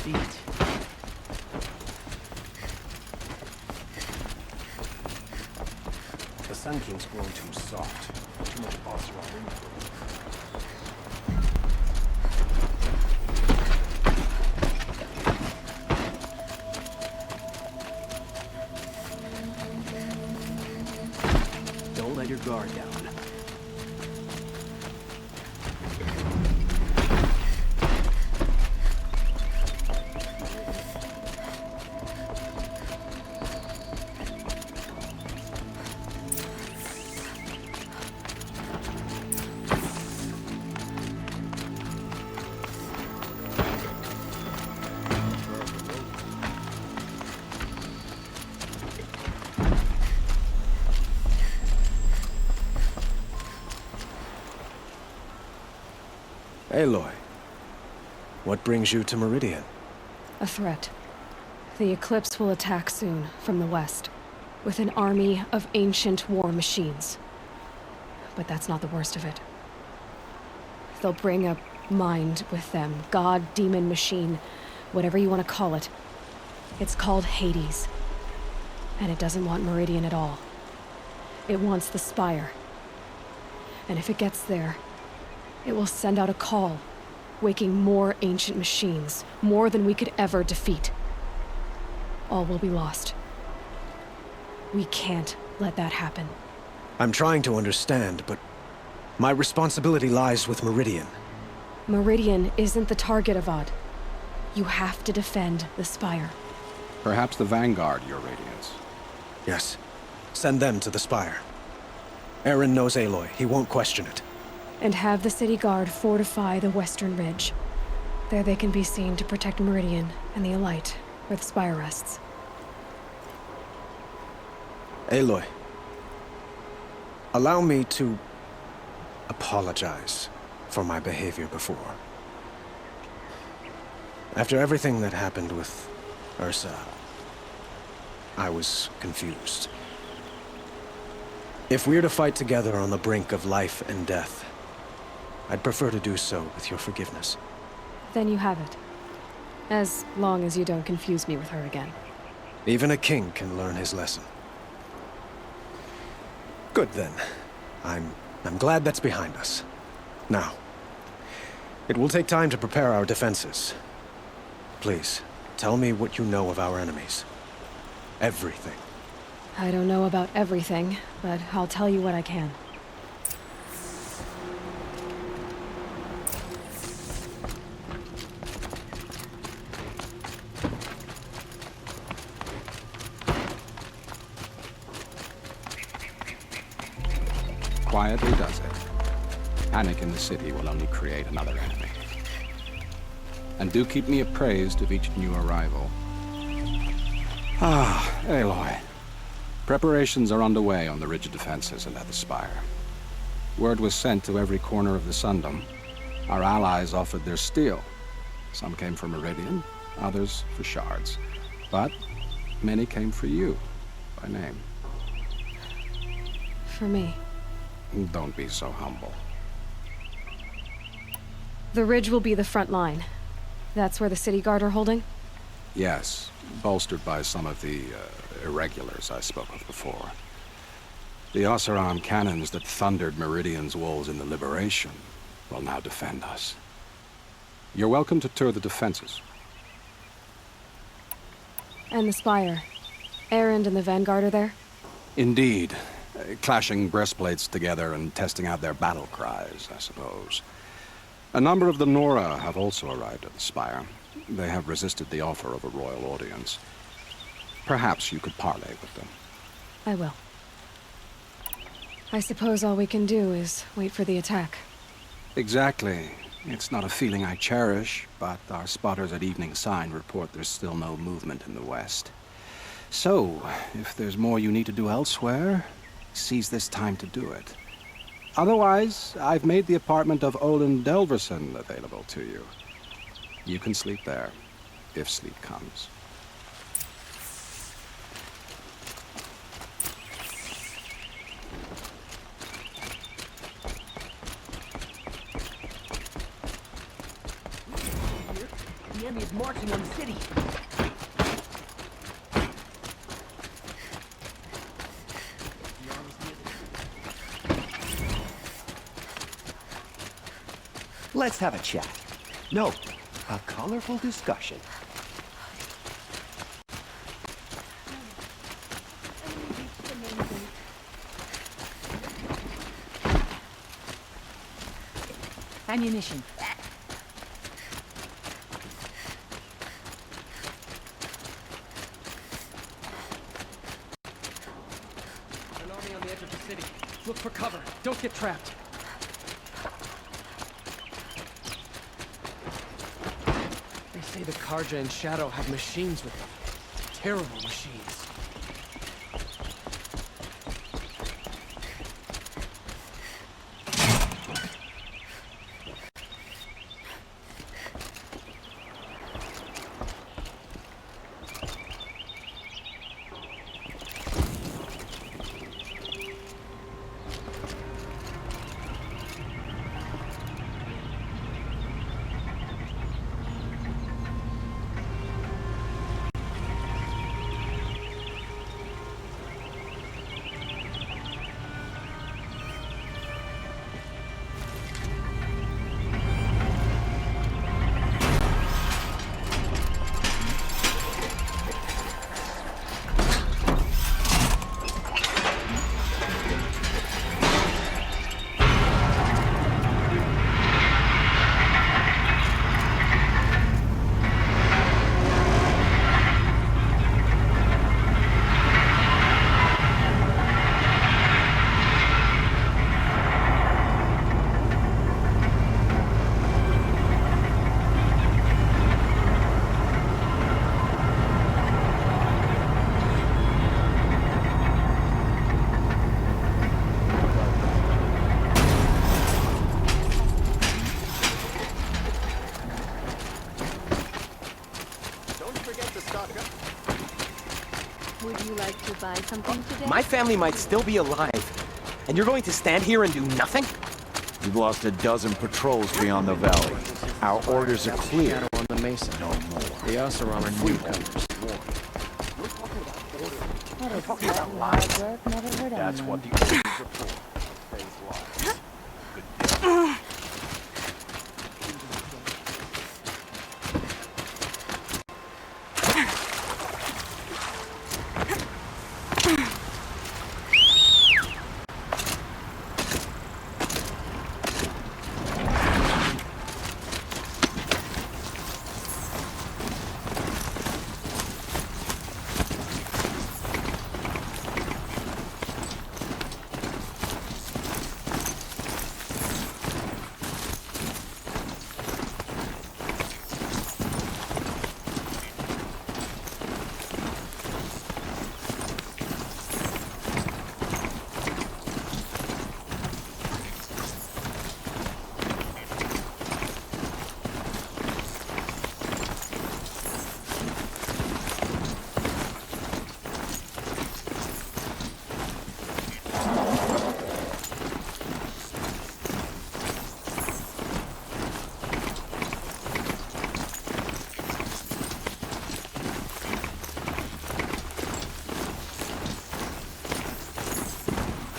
feet. The Sun King's grown too soft. Too much Oseram influence. Don't let your guard down. Aloy, what brings you to Meridian? A threat. The Eclipse will attack soon, from the west, with an army of ancient war machines. But that's not the worst of it. They'll bring a mind with them, god, demon, machine, whatever you want to call it. It's called Hades. And it doesn't want Meridian at all. It wants the Spire. And if it gets there, it will send out a call, waking more ancient machines, more than we could ever defeat. All will be lost. We can't let that happen. I'm trying to understand, but my responsibility lies with Meridian. Meridian isn't the target, Avad. You have to defend the Spire. Perhaps the Vanguard, Your Radiance. Yes. Send them to the Spire. Aaron knows Aloy. He won't question it. And have the city guard fortify the western ridge. There they can be seen to protect Meridian and the Elite, where the Spire rests. Aloy, allow me to apologize for my behavior before. After everything that happened with Ursa, I was confused. If we're to fight together on the brink of life and death, I'd prefer to do so with your forgiveness. Then you have it. As long as you don't confuse me with her again. Even a king can learn his lesson. Good then. I'm glad that's behind us. Now, it will take time to prepare our defenses. Please, tell me what you know of our enemies. Everything. I don't know about everything, but I'll tell you what I can. Quietly does it. Panic in the city will only create another enemy. And do keep me appraised of each new arrival. Ah, Aloy. Preparations are underway on the ridge defenses and at the Spire. Word was sent to every corner of the Sundom. Our allies offered their steel. Some came for Meridian, others for shards. But many came for you, by name. For me. Don't be so humble. The ridge will be the front line. That's where the city guard are holding? Yes, bolstered by some of the irregulars I spoke of before. The Oseram cannons that thundered Meridian's walls in the Liberation will now defend us. You're welcome to tour the defenses. And the Spire. Erend and the Vanguard are there? Indeed. Clashing breastplates together and testing out their battle cries, I suppose. A number of the Nora have also arrived at the Spire. They have resisted the offer of a royal audience. Perhaps you could parley with them. I will. I suppose all we can do is wait for the attack. Exactly. It's not a feeling I cherish, but our spotters at Evening Sign report there's still no movement in the west. So, if there's more you need to do elsewhere, seize this time to do it. Otherwise, I've made the apartment of Olin Delverson available to you. You can sleep there, if sleep comes. The enemy is marching on the city. Let's have a chat. No, a colorful discussion. Ammunition. An army on the edge of the city. Look for cover. Don't get trapped. They say the Karja and Shadow have machines with them. Terrible machines. Would you like to buy something today? My family might still be alive, and you're going to stand here and do nothing? We've lost a dozen patrols beyond the valley. Our orders are clear. Shadow on the mesa. No more. The Oseram are newcomers. That's what the orders are for.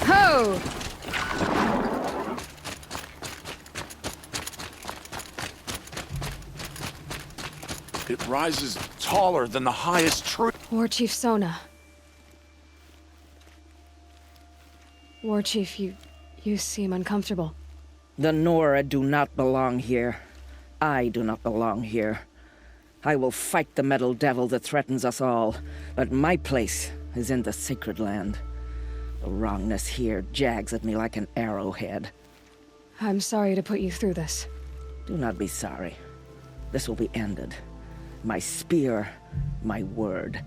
Ho! It rises taller than the highest tree. War Chief Sona. War Chief, you seem uncomfortable. The Nora do not belong here. I do not belong here. I will fight the metal devil that threatens us all, but my place is in the sacred land. The wrongness here jags at me like an arrowhead. I'm sorry to put you through this. Do not be sorry. This will be ended. My spear, my word.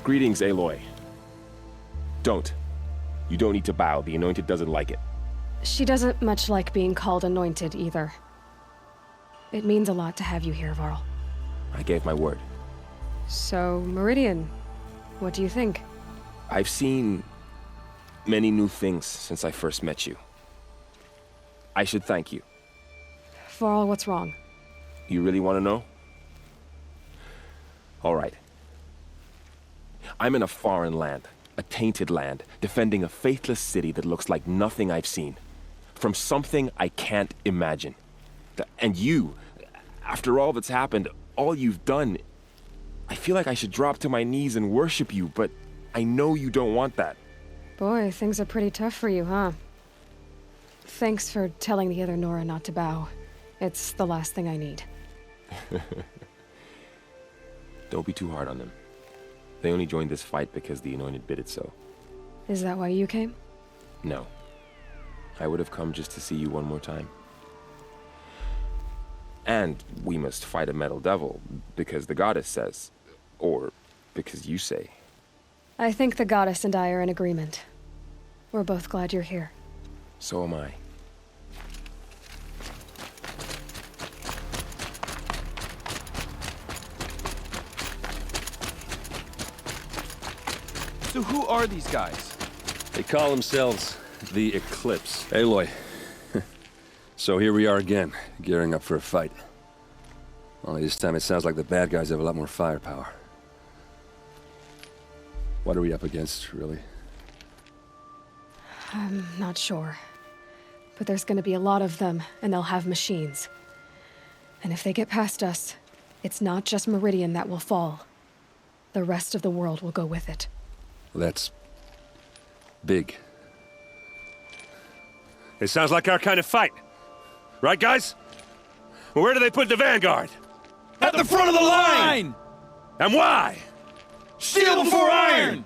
Greetings, Aloy. Don't. You don't need to bow. The Anointed doesn't like it. She doesn't much like being called anointed either. It means a lot to have you here, Varl. I gave my word. So, Meridian, what do you think? I've seen many new things since I first met you. I should thank you. For all what's wrong. You really want to know? All right. I'm in a foreign land, a tainted land, defending a faithless city that looks like nothing I've seen. From something I can't imagine. And you, after all that's happened, all you've done, I feel like I should drop to my knees and worship you, but I know you don't want that. Boy, things are pretty tough for you, huh? Thanks for telling the other Nora not to bow. It's the last thing I need. Don't be too hard on them. They only joined this fight because the Anointed bid it so. Is that why you came? No. I would have come just to see you one more time. And we must fight a metal devil, because the goddess says. Or because you say. I think the goddess and I are in agreement. We're both glad you're here. So am I. So who are these guys? They call themselves the Eclipse. Aloy. So here we are again, gearing up for a fight. Only this time it sounds like the bad guys have a lot more firepower. What are we up against, really? I'm not sure. But there's gonna be a lot of them, and they'll have machines. And if they get past us, it's not just Meridian that will fall. The rest of the world will go with it. Well, that's big. It sounds like our kind of fight. Right, guys? Well, where do they put the vanguard? At the front of the line! And why? Steel before iron!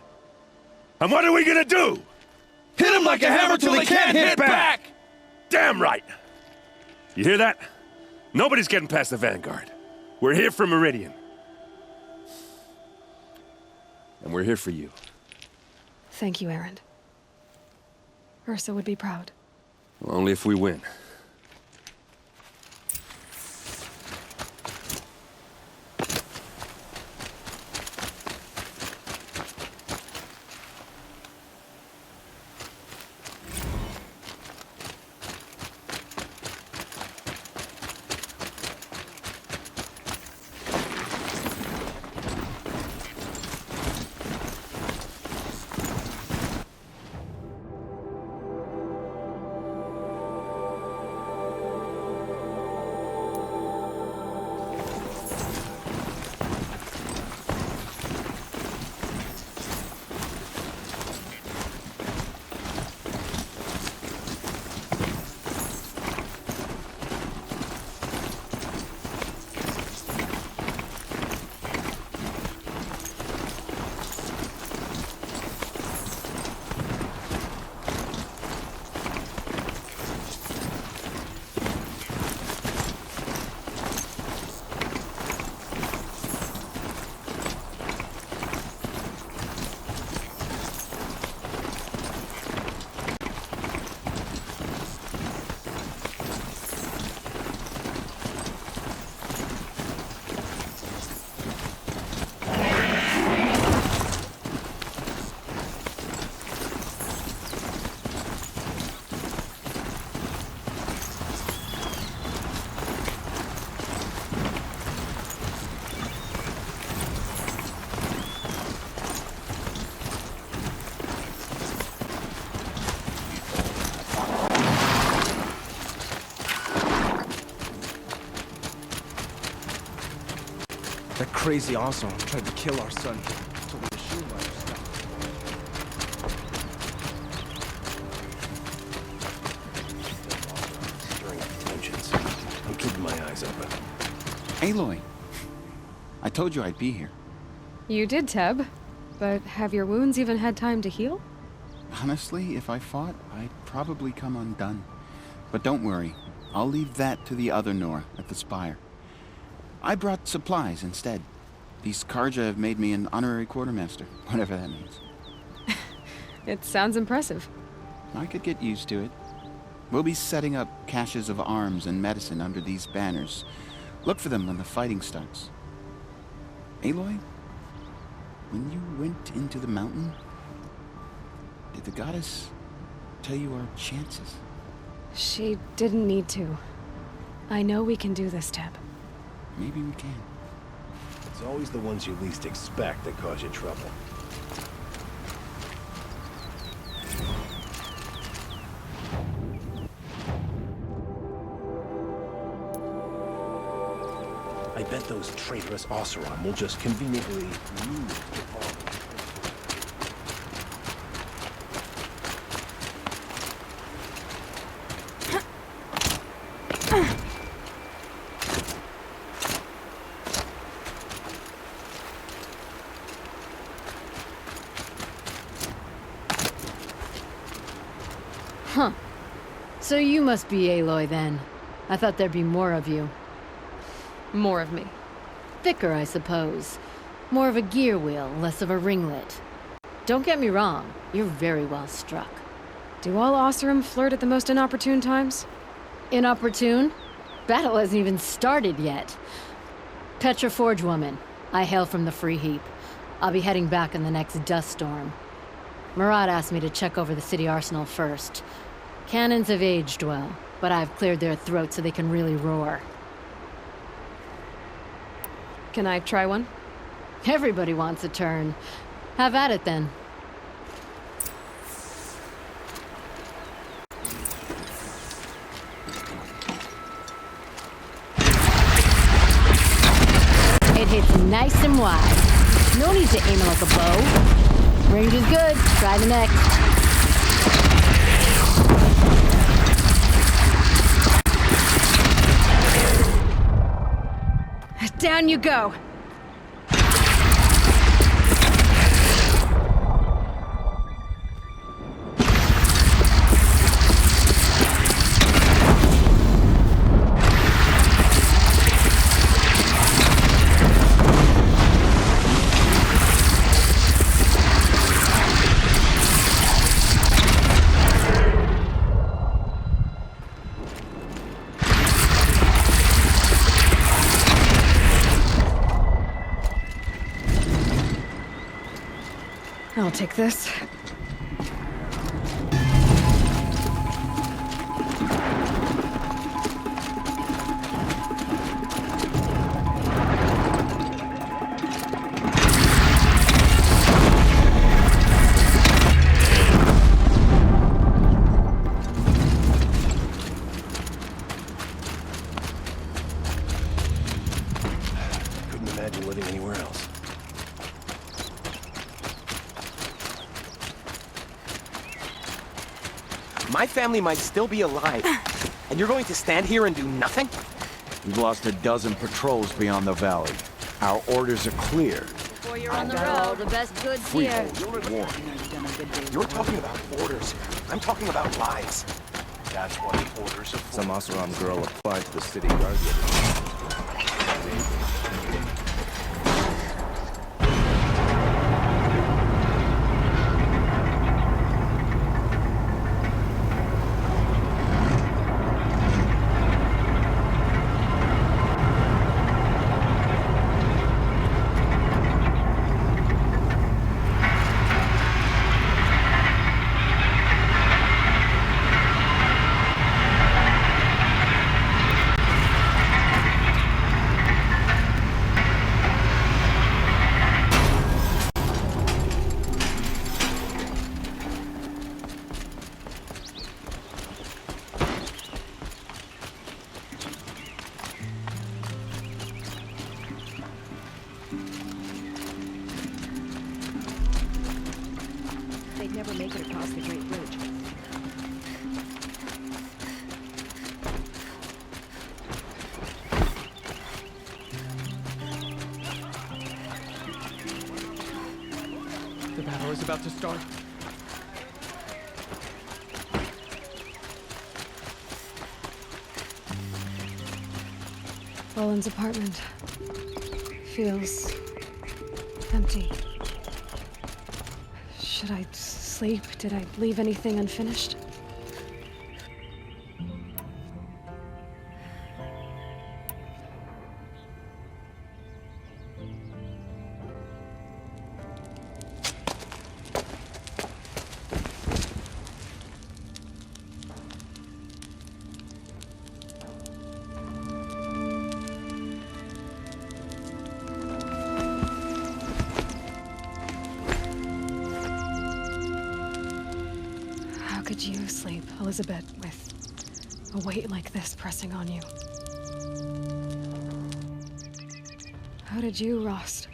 And what are we gonna do? Hit them like a hammer till they can't hit back! Damn right! You hear that? Nobody's getting past the vanguard. We're here for Meridian. And we're here for you. Thank you, Erend. Ursa would be proud. Well, only if we win. That crazy Awesome tried to kill our son until the machine runner stopped. Stirring up tensions. I'm keeping my eyes open. Aloy, I told you I'd be here. You did, Teb. But have your wounds even had time to heal? Honestly, if I fought, I'd probably come undone. But don't worry, I'll leave that to the other Nora at the Spire. I brought supplies instead. These Karja have made me an honorary quartermaster, whatever that means. It sounds impressive. I could get used to it. We'll be setting up caches of arms and medicine under these banners. Look for them when the fighting starts. Aloy, went into the mountain? Did the goddess tell you our chances? She didn't need to. I know we can do this, Teb. Maybe we can. It's always the ones you least expect that cause you trouble. I bet those traitorous Oseram will just conveniently move the ball. Huh. So you must be Aloy then. I thought there'd be more of you. More of me. Thicker, I suppose. More of a gear wheel, less of a ringlet. Don't get me wrong, you're very well struck. Do all Oseram flirt at the most inopportune times? Inopportune? Battle hasn't even started yet. Petra Forge woman. I hail from the Free Heap. I'll be heading back in the next dust storm. Murad asked me to check over the city arsenal first. Cannons have aged well, but I've cleared their throats so they can really roar. Can I try one? Everybody wants a turn. Have at it then. It hits nice and wide. No need to aim it like a bow. Range is good. Try the next. Down you go! I'll take this. Couldn't imagine living anywhere else. My family might still be alive, and you're going to stand here and do nothing? We've lost a dozen patrols beyond the valley. Our orders are clear. Before you're on the road, the best goods here. You're talking about orders. I'm talking about lives. That's what the orders are for. Some Oseram girl applied to the city guard. They'd never make it across the Great Bridge. The battle is about to start. Roland's apartment feels empty. Should I sleep? Did I leave anything unfinished? could you sleep, Elizabeth, with a weight like this pressing on you? How did you, Rost,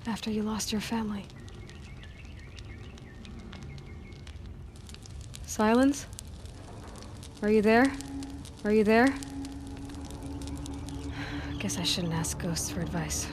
after you lost your family? Silence? Are you there? Are you there? Guess I shouldn't ask ghosts for advice.